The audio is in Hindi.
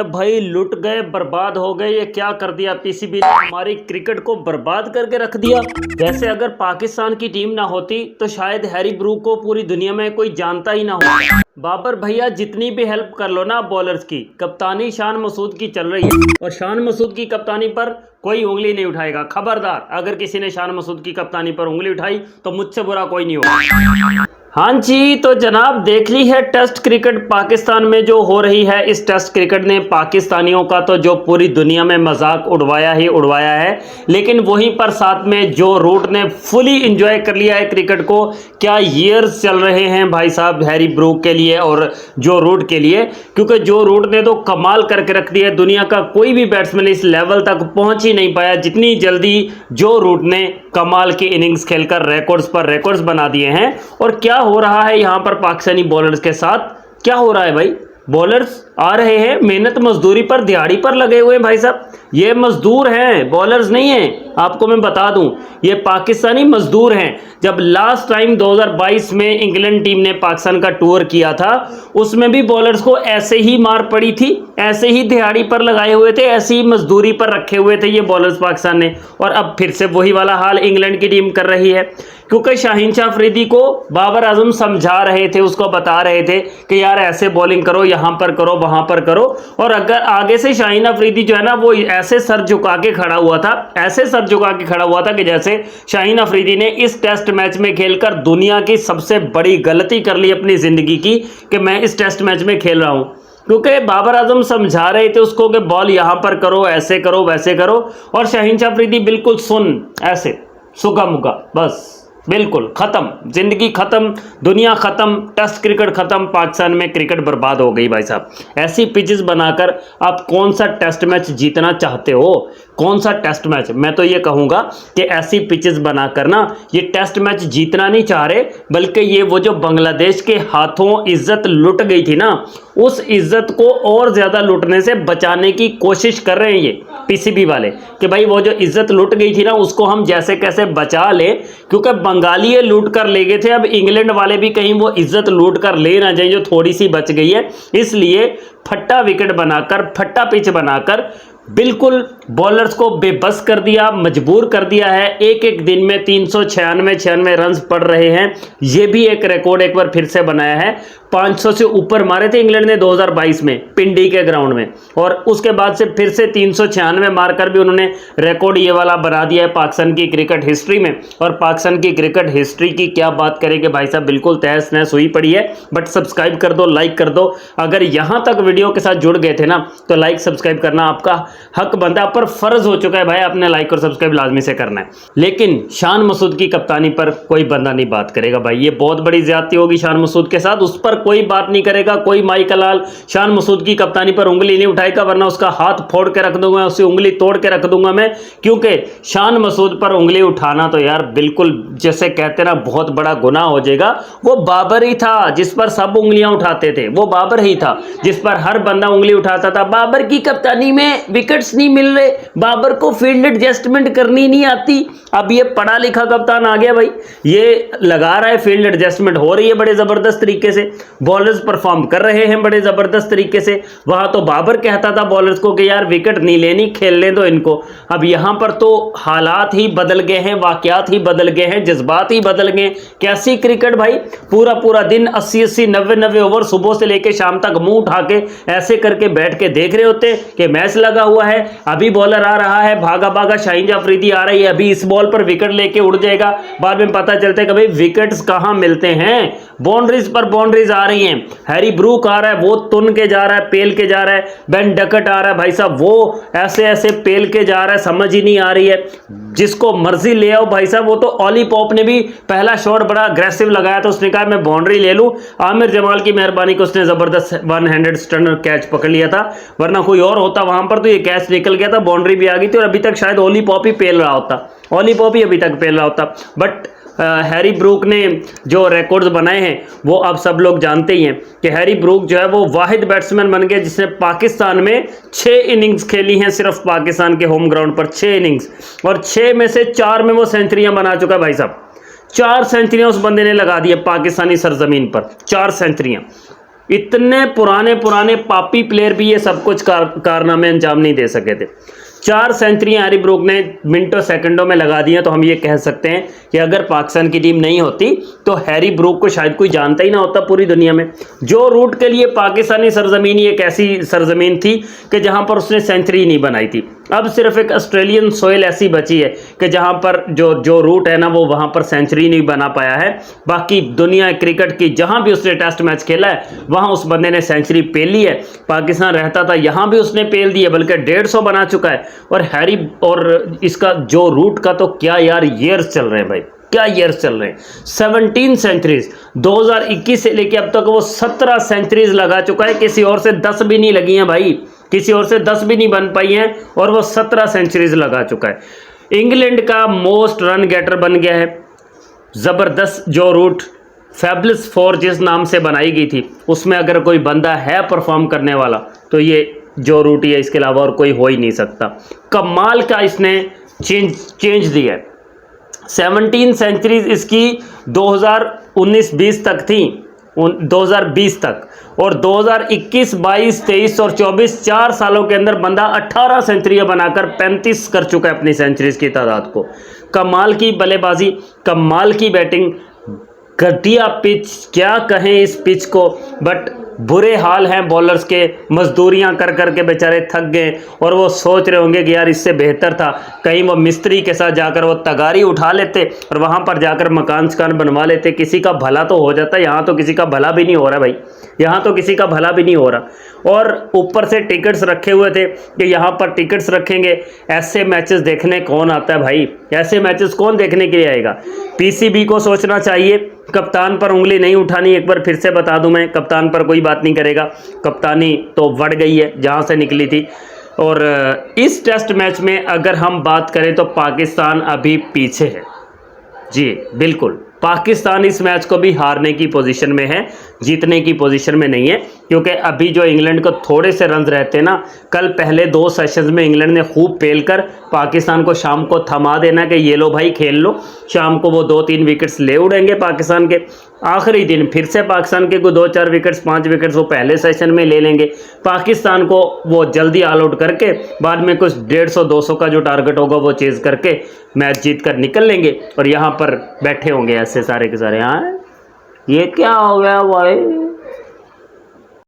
भाई लुट गए, बर्बाद हो गए। ये क्या कर दिया पीसीबी ने, हमारी क्रिकेट को बर्बाद करके रख दिया। वैसे अगर पाकिस्तान की टीम ना होती तो शायद हैरी ब्रूक को पूरी दुनिया में कोई जानता ही ना होता। बाबर भैया जितनी भी हेल्प कर लो ना बॉलर्स की, कप्तानी शान मसूद की चल रही है और शान मसूद की कप्तानी पर कोई उंगली नहीं उठाएगा। खबरदार, अगर किसी ने शान मसूद की कप्तानी पर उंगली उठाई तो मुझसे बुरा कोई नहीं होगा। हाँ जी, तो जनाब देख ली है टेस्ट क्रिकेट पाकिस्तान में जो हो रही है। इस टेस्ट क्रिकेट ने पाकिस्तानियों का तो जो पूरी दुनिया में मजाक उड़वाया ही उड़वाया है, लेकिन वहीं पर साथ में जो रूट ने फुली इंजॉय कर लिया है क्रिकेट को। क्या ईयर्स चल रहे हैं भाई साहब हैरी ब्रूक के लिए और जो रूट के लिए, क्योंकि जो रूट ने तो कमाल करके रख दिया है। दुनिया का कोई भी बैट्समैन इस लेवल तक पहुंच ही नहीं पाया जितनी जल्दी जो रूट ने कमाल की इनिंग्स खेलकर रिकॉर्ड्स पर रिकॉर्ड्स बना दिए हैं। और क्या हो रहा है यहाँ पर पाकिस्तानी बॉलर्स के साथ, क्या हो रहा है भाई? बॉलर्स आ रहे हैं मेहनत मजदूरी पर, दिहाड़ी पर लगे हुए हैं भाई साहब। ये मजदूर हैं, बॉलर्स नहीं हैं। आपको मैं बता दूं, ये पाकिस्तानी मजदूर हैं। जब लास्ट टाइम 2022 में इंग्लैंड टीम ने पाकिस्तान का टूर किया था, उसमें भी बॉलर्स को ऐसे ही मार पड़ी थी, ऐसे ही दिहाड़ी पर लगाए हुए थे, ऐसे ही मजदूरी पर रखे हुए थे ये बॉलर्स पाकिस्तान ने। और अब फिर से वही वाला हाल इंग्लैंड की टीम कर रही है, क्योंकि शाहीन शाह अफरीदी को बाबर आजम समझा रहे थे, उसको बता रहे थे कि यार ऐसे बॉलिंग करो, यहां पर करो, वहां पर करो। और अगर आगे से शाहीन अफरीदी जो है ना, वो ऐसे सर झुका के खड़ा हुआ था, ऐसे सर झुका के खड़ा हुआ था कि जैसे शाहीन अफरीदी ने इस टेस्ट मैच में खेलकर दुनिया की सबसे बड़ी गलती कर ली अपनी जिंदगी की, कि मैं इस टेस्ट मैच में खेल रहा हूं। क्योंकि बाबर आजम समझा रहे थे उसको कि बॉल यहां पर करो, ऐसे करो, वैसे करो, और शाहीन शाह अफरीदी बिल्कुल सुन ऐसे सुगा मुगा, बस बिल्कुल खत्म, जिंदगी खत्म, दुनिया खत्म, टेस्ट क्रिकेट खत्म, पाकिस्तान में क्रिकेट बर्बाद हो गई भाई साहब। ऐसी पिचेस बनाकर आप कौन सा टेस्ट मैच जीतना चाहते हो? कौन सा टेस्ट मैच? मैं तो ये कहूंगा कि ऐसी पिचेस बनाकर ना ये टेस्ट मैच जीतना नहीं चाह रहे, बल्कि ये वो जो बांग्लादेश के हाथों इज्जत लुट गई थी ना, उस इज्जत को और ज्यादा लुटने से बचाने की कोशिश कर रहे हैं ये पीसीबी वाले, कि भाई वो जो इज्जत लुट गई थी ना उसको हम जैसे कैसे बचा ले। क्योंकि बंगाली ये लूट कर ले गए थे, अब इंग्लैंड वाले भी कहीं वो इज्जत लूट कर ले ना जाए जो थोड़ी सी बच गई है। इसलिए फट्टा विकेट बनाकर, फट्टा पिच बनाकर बिल्कुल बॉलर्स को बेबस कर दिया, मजबूर कर दिया है। एक एक दिन में 396 रन्स पड़ रहे हैं। ये भी एक रिकॉर्ड एक बार फिर से बनाया है। 500 से ऊपर मारे थे इंग्लैंड ने 2022 में पिंडी के ग्राउंड में, और उसके बाद से फिर से 396 मारकर भी उन्होंने रिकॉर्ड ये वाला बना दिया है पाकिस्तान की क्रिकेट हिस्ट्री में। और पाकिस्तान की क्रिकेट हिस्ट्री की क्या बात करेंगे भाई साहब, बिल्कुल तहस नहस हुई पड़ी है। बट सब्सक्राइब कर दो, लाइक कर दो। अगर यहां तक वीडियो के साथ जुड़ गए थे ना, तो लाइक सब्सक्राइब करना आपका हक बनता है, पर फर्ज हो चुका है भाई, आपने लाइक और सब्सक्राइब लाजमी से करना है। लेकिन शान मसूद की कप्तानी पर कोई बंदा नहीं बात करेगा भाई, ये बहुत बड़ी ज्यादती होगी शान मसूद के साथ। उस पर कोई बात नहीं करेगा, कोई माई का लाल शान मसूद की कप्तानी पर उंगली नहीं उठाएगा, वरना उसका हाथ फोड़ के रख दूंगा, उसकी उंगली तोड़ के रख दूंगा मैं। क्योंकि शान मसूद पर उंगली उठाना तो यार बिल्कुल जैसे कहते ना बहुत बड़ा गुनाह हो जाएगा। वो बाबर ही था जिस पर सब उंगलियां उठाते थे, वो बाबर ही था जिस पर हर बंदा उंगली उठाता था। बाबर की कप्तानी में विकेट्स नहीं मिल रहे, बाबर को फील्ड एडजस्टमेंट करनी नहीं आती। अब ये पढ़ा लिखा कप्तान आ गया भाई, ये लगा रहा है, फील्ड एडजस्टमेंट हो रही है बड़े जबरदस्त तरीके से, बॉलर्स परफॉर्म कर रहे हैं बड़े जबरदस्त तरीके से। वहां तो बाबर कहता था बॉलर्स को कि यार विकेट नहीं लेनी, खेलने दो इनको। अब यहां पर तो हालात ही बदल गए हैं, वाकयात ही बदल गए हैं, जज्बात ही बदल गए। कैसी क्रिकेट भाई, पूरा पूरा दिन 80-80 90-90 ओवर सुबह से लेकर शाम तक मुंह उठा के ऐसे करके बैठ के देख रहे होते कि मैच लगा हुआ है। अभी बॉलर आ रहा है, भागा भागा शाहीन शाह अफरीदी आ रही है, अभी इस बॉल पर विकेट लेके उड़ जाएगा। बाद में पता चलता है कि भाई विकेट्स कहां मिलते हैं, बाउंड्रीज पर बाउंड्रीज आ रही हैं। हैरी ब्रूक आ रहा है, वो तुन के जा रहा है, पेल के जा रहा है। बेन डकट आ रहा है भाई साहब, वो ऐसे ऐसे पेल के जा रहा है, समझ ही नहीं आ रही है। जिसको मर्जी ले आओ भाई साहब। वो तो ऑली पॉप ने भी पहला शॉट बड़ा अग्रेसिव लगाया था, उसने कहा मैं बाउंड्री ले लूं। आमिर जमाल की मेहरबानी को उसने जबरदस्त 1 हैंडेड स्टनर कैच पकड़ लिया था, वरना कोई और होता वहां पर तो ये कैच निकल गया था, बाउंड्री भी आ गई थी और अभी तक शायद ओली पॉप ही पेल रहा होता, ओली पॉप ही अभी तक पेल रहा होता। बट हैरी ब्रूक ने जो रिकॉर्ड्स बनाए हैं वो अब सब लोग जानते ही हैं कि हैरी ब्रूक जो है वो वाहिद बैट्समैन बन गए जिसने पाकिस्तान में 6 इनिंग्स खेली हैं, सिर्फ पाकिस्तान के होम ग्राउंड पर 6 इनिंग्स, और 6 में से 4 में वो सेंचुरियां बना चुका है भाई साहब। 4 सेंचुरियां उस बंदे ने लगा दी है पाकिस्तानी सरजमीन पर, 4 सेंचुरियां। इतने पुराने पुराने पापी प्लेयर भी ये सब कुछ कारनामे अंजाम नहीं दे सके थे। 4 सेंचुरियां हैरी ब्रूक ने मिनटों सेकंडों में लगा दी हैं। तो हम ये कह सकते हैं कि अगर पाकिस्तान की टीम नहीं होती तो हैरी ब्रूक को शायद कोई जानता ही ना होता पूरी दुनिया में। जो रूट के लिए पाकिस्तानी सरजमीन एक ऐसी सरजमीन थी कि जहां पर उसने सेंचुरी नहीं बनाई थी। अब सिर्फ एक ऑस्ट्रेलियन सोइल ऐसी बची है कि जहां पर जो रूट है ना वो वहां पर सेंचुरी नहीं बना पाया है। बाकी दुनिया क्रिकेट की जहां भी उसने टेस्ट मैच खेला है वहां उस बंदे ने सेंचुरी पेल ली है। पाकिस्तान रहता था यहां भी उसने पेल दी है, बल्कि 150 बना चुका है। और हैरी और इसका जो रूट का तो क्या यार ईयर्स चल रहे हैं भाई, क्या ईयर्स चल रहे हैं। 17 सेंचुरीज 2021 से लेके अब तक वो 17 सेंचुरीज लगा चुका है। किसी और से 10 भी नहीं लगी हैं भाई, किसी और से 10 भी नहीं बन पाई हैं और वो 17 सेंचुरीज लगा चुका है। इंग्लैंड का मोस्ट रन गेटर बन गया है। ज़बरदस्त जो रूट फैबुलस 4 जिस नाम से बनाई गई थी उसमें अगर कोई बंदा है परफॉर्म करने वाला तो ये जो रूट ही है, इसके अलावा और कोई हो ही नहीं सकता। कमाल का इसने चेंज दिया है। 17 सेंचुरीज इसकी 2019-20 तक थी, 2020 तक, और 2021, 22, 23 और 24 4 सालों के अंदर बंदा 18 सेंचुरियां बनाकर 35 कर चुका है अपनी सेंचुरीज की तादाद को। कमाल की बल्लेबाजी, कमाल की बैटिंग, घटिया पिच, क्या कहें इस पिच को, बट बुरे हाल हैं बॉलर्स के। मजदूरियां कर कर के बेचारे थक गए और वो सोच रहे होंगे कि यार इससे बेहतर था कहीं वो मिस्त्री के साथ जाकर वो तगारी उठा लेते और वहां पर जाकर मकान शकान बनवा लेते, किसी का भला तो हो जाता। यहाँ तो किसी का भला भी नहीं हो रहा भाई, यहाँ तो किसी का भला भी नहीं हो रहा। और ऊपर से टिकट्स रखे हुए थे कि यहाँ पर टिकट्स रखेंगे, ऐसे मैचेस देखने कौन आता है भाई, ऐसे मैचेस कौन देखने के लिए आएगा। पीसीबी को सोचना चाहिए, कप्तान पर उंगली नहीं उठानी। एक बार फिर से बता दूं मैं, कप्तान पर कोई बात नहीं करेगा, कप्तानी तो बढ़ गई है जहां से निकली थी। और इस टेस्ट मैच में अगर हम बात करें तो पाकिस्तान अभी पीछे है जी, बिल्कुल। पाकिस्तान इस मैच को भी हारने की पोजीशन में है, जीतने की पोजीशन में नहीं है, क्योंकि अभी जो इंग्लैंड को थोड़े से रन रहते ना, कल पहले 2 सेशंस में इंग्लैंड ने खूब पेल कर पाकिस्तान को शाम को थमा देना कि ये लो भाई खेल लो। शाम को वो 2-3 विकेट्स ले उड़ेंगे पाकिस्तान के। आखिरी दिन फिर से पाकिस्तान के को 2-4 विकेट्स 5 विकेट्स वो पहले सेशन में ले लेंगे। पाकिस्तान को वो जल्दी ऑल आउट करके बाद में कुछ 150-200 का जो टारगेट होगा वो चेज करके मैच जीत कर निकल लेंगे और यहाँ पर बैठे होंगे ऐसे सारे के सारे। हाँ ये क्या हो गया भाई।